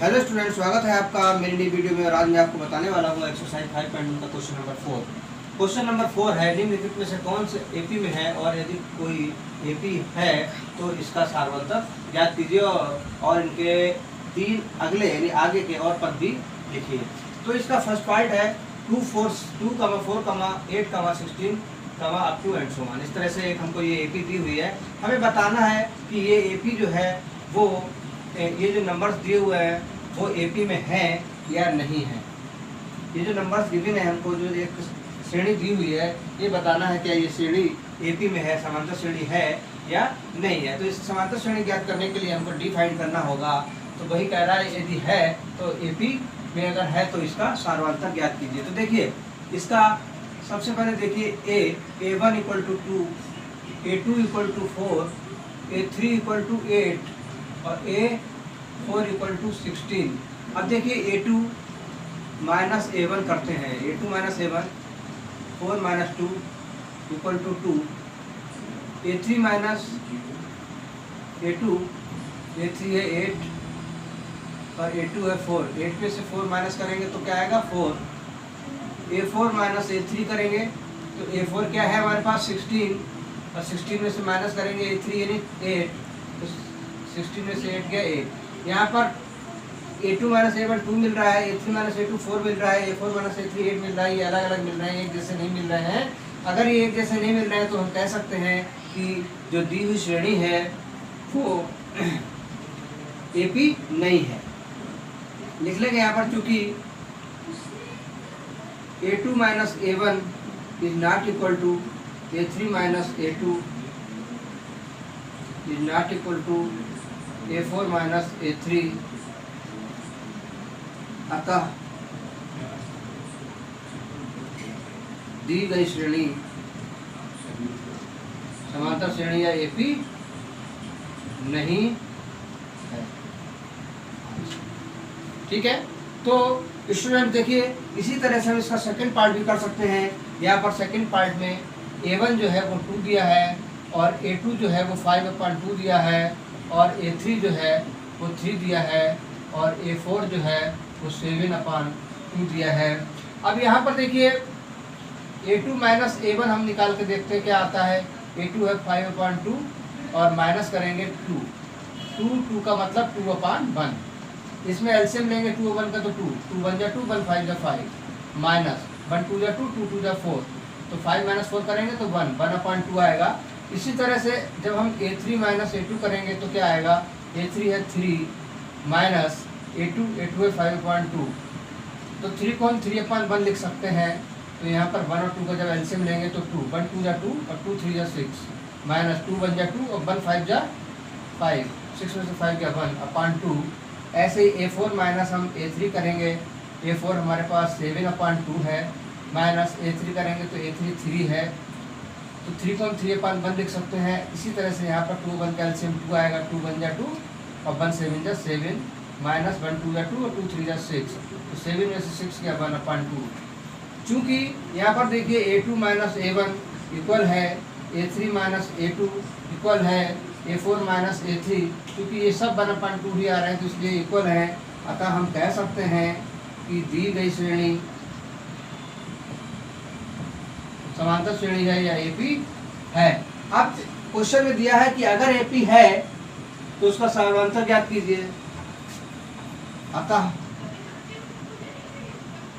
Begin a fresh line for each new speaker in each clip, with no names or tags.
Hello student, स्वागत है आपका मेरी नई वीडियो में। और आज मैं आपको बताने वाला हूँ एक्सरसाइज 5.1 का क्वेश्चन नंबर 4। क्वेश्चन नंबर 4 है, निम्नलिखित में से कौन से एपी में है और यदि कोई एपी है तो इसका सार्वत्रिक ज्ञात कीजिए और इनके तीन अगले यानी आगे के और पद भी लिखिए। तो इसका फर्स्ट पार्ट है 2, 4, 8, 16 up to and so on. इस तरह से एक हमको ये एपी दी हुई है। हमें बताना है कि ये एपी जो है वो ये जो नंबर्स दिए हुए हैं वो एपी में है या नहीं है। ये जो नंबर्स गिवन है हमको, जो एक श्रेणी दी हुई है, ये बताना है क्या ये श्रेणी एपी में है, समांतर श्रेणी है या नहीं है। तो इस समांतर श्रेणी ज्ञात करने के लिए हमको डिफाइन करना होगा। तो वही कह रहा है यदि है तो एपी में अगर है तो इसका सार्वत्रिक ज्ञात कीजिए। तो देखिए इसका सबसे पहले देखिए A1 equal to 2, A2 equal to 4, A3 equal to 8 और A4 इक्वल टू 16। अब देखिए A2 माइनस A1 करते हैं। A2 minus A1, 4 minus 2 equal to 2, A3 minus A2, A3 है 8 और A2 है 4। 8 में से 4 माइनस करेंगे तो क्या आएगा 4। A4 माइनस A3 करेंगे तो A4 क्या है हमारे पास 16 और 16 में से माइनस करेंगे A3 यानी 8, तो 16 में से 8 गया 8। यहाँ पर A2 माइनस A1 2 मिल रहा है, A3 माइनस A2 4 मिल रहा है, A4 माइनस A3 8 मिल रहा है। ये अलग अलग मिल रहे हैं, एक जैसे नहीं मिल रहे हैं। अगर ये एक जैसे नहीं मिल रहे हैं तो हम कह सकते हैं कि जो दी हुई श्रेणी है वो एपी नहीं है। लिख लेंगे यहाँ पर, चूंकि A2 minus A1 is not equal to A3 minus A2 is not equal to A4 minus A3। अतः दी गई श्रेणी समांतर श्रेणी या एपी नहीं है। ठीक है, तो स्टूडेंट देखिए इसी तरह से हम इसका सेकंड पार्ट भी कर सकते हैं। यहाँ पर सेकंड पार्ट में A1 जो है वो 2 दिया है और A2 जो है वो 5/2 दिया है और A3 जो है वो 3 दिया है और A4 जो है वो 7/2 दिया है। अब यहाँ पर देखिए A2 माइनस A1 हम निकाल के देखते हैं क्या आता है। A2 है 5/2 और माइनस करेंगे 2 का मतलब 2/1। इसमें एलसीएम लेंगे 2/1 का तो 2 1 जा 2 1 5 जा 5 माइनस 1 2 जा 2 2 2 जा 4, तो 5 माइनस 4 करेंगे तो 1/2 आएगा। इसी तरह से जब हम A3 माइनस A2 करेंगे तो क्या आएगा, A3 है 3 माइनस A2 है 5/2, तो 3 को हम 3/1 लिख सकते हैं। तो यहाँ पर 1 और 2 का जब एलसीएम लेंगे तो 2 1 2 जा 2 और 2 3 जा 6 माइनस 2 1 जा 2 और 1 5 जा 5, 6 में से 5 गया 1/2। ऐसे ही A4 माइनस हम A3 करेंगे, A4 हमारे पास 7/2 है माइनस A3 करेंगे तो A3 3 है, तो 3 को हम 3/1 लिख सकते हैं। इसी तरह से यहाँ पर 2 1 का एलसीएम 2 आएगा, 2 1 जा 2 और 1 7 जा 7 माइनस 1 2 जा 2 और 2 3 जा 6, तो 7 में से 6 गया 1/2। चूँकि यहाँ पर देखिए A2 माइनस A1 इक्वल है A3 माइनस A2 इक्वल है A4 माइनस A3, क्योंकि ये सब 1/2 ही आ रहे हैं तो इसलिए इक्वल है। अतः हम कह सकते हैं कि दी गई श्रेणी समांतर श्रेणी है या एपी है। अब क्वेश्चन में दिया है कि अगर एपी है तो उसका सार्वत्रिक ज्ञात कीजिए। अतः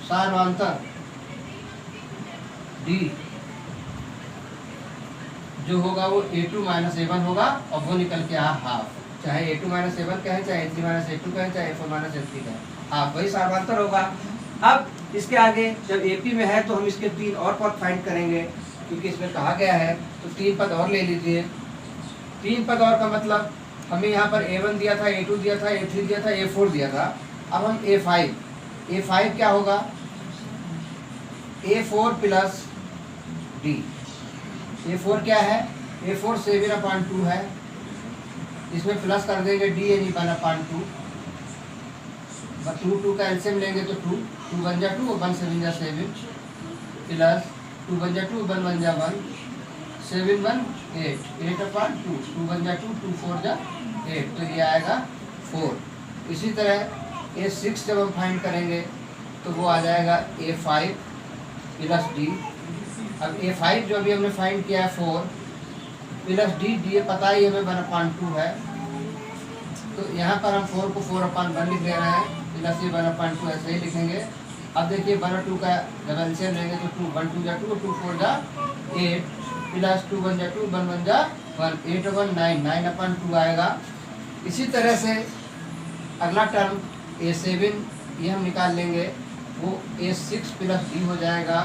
सार्वत्रिक डी जो होगा वो A2 माइनस A1 होगा और वो निकल के आ हाफ। चाहे A2 माइनस A1 कहें, चाहे A3 माइनस A2 कहें, चाहे A4 माइनस A3 कहें, हाफ वही सार्वत्रिक होगा। अब इसके आगे जब AP में है तो हम इसके 3 और पद फाइंड करेंगे, क्योंकि इसमें कहा गया है। तो 3 पद और ले लीजिए। 3 पद और का मतलब हमें यहाँ पर A1 दिया था, A2 दिया था, A3 दिया था, A4 दिया था। अब हम A5 क्या होगा, A4 प्लस D। A4 क्या है, A4 7/2 है, इसमें प्लस कर देंगे D यानी 1/2। 2 का एलसीएम लेंगे तो 2 1 जा 2 और 1 7 जा 7 प्लस 2 1 जा 2 1 1 जा 1 7 1 8 8/2 2 1 जा 2 2 4 जा 8, तो ये आएगा 4। इसी तरह A6 जब हम फाइंड करेंगे तो वो आ जाएगा A5 प्लस D। अब A5 जो अभी हमने फाइंड किया है 4 प्लस D, D पता ही हमें 1/2 है, तो यहाँ पर हम 4 को 4/1 लिख ले रहे हैं, प्लस ये 1/2 ऐसे ही लिखेंगे। अब देखिए 1 और 2 का जब एलसीएम लेंगे तो 2 1 2 जा 2, 2 4 जा 8, प्लस 2 1 जा 2, 1 1 जा 1, 8 1 9, 9/2 आएगा। इसी तरह से अगला टर्म A7 ये हम निकाल लेंगे, वो A6 प्लस D हो जाएगा।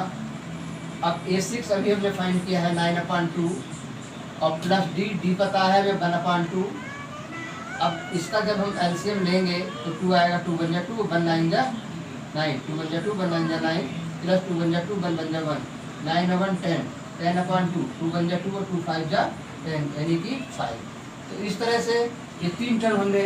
अब A6 अभी हमने फाइंड किया है 9/2 और प्लस D पता है हमें 1/2। अब इसका जब हम एलसीएम लेंगे तो 2 आएगा, 2 1 जा 2, 1 9 जा 9, 2 1 जा 2, 1 9 जा 9, प्लस 2 1 जा 2, 1 1 जा 1, 9 1 10, 10/2, 2 1 जा 2 और 2 5 जा 10 यानी कि 5। तो इस तरह से ये 3 टर्म हमने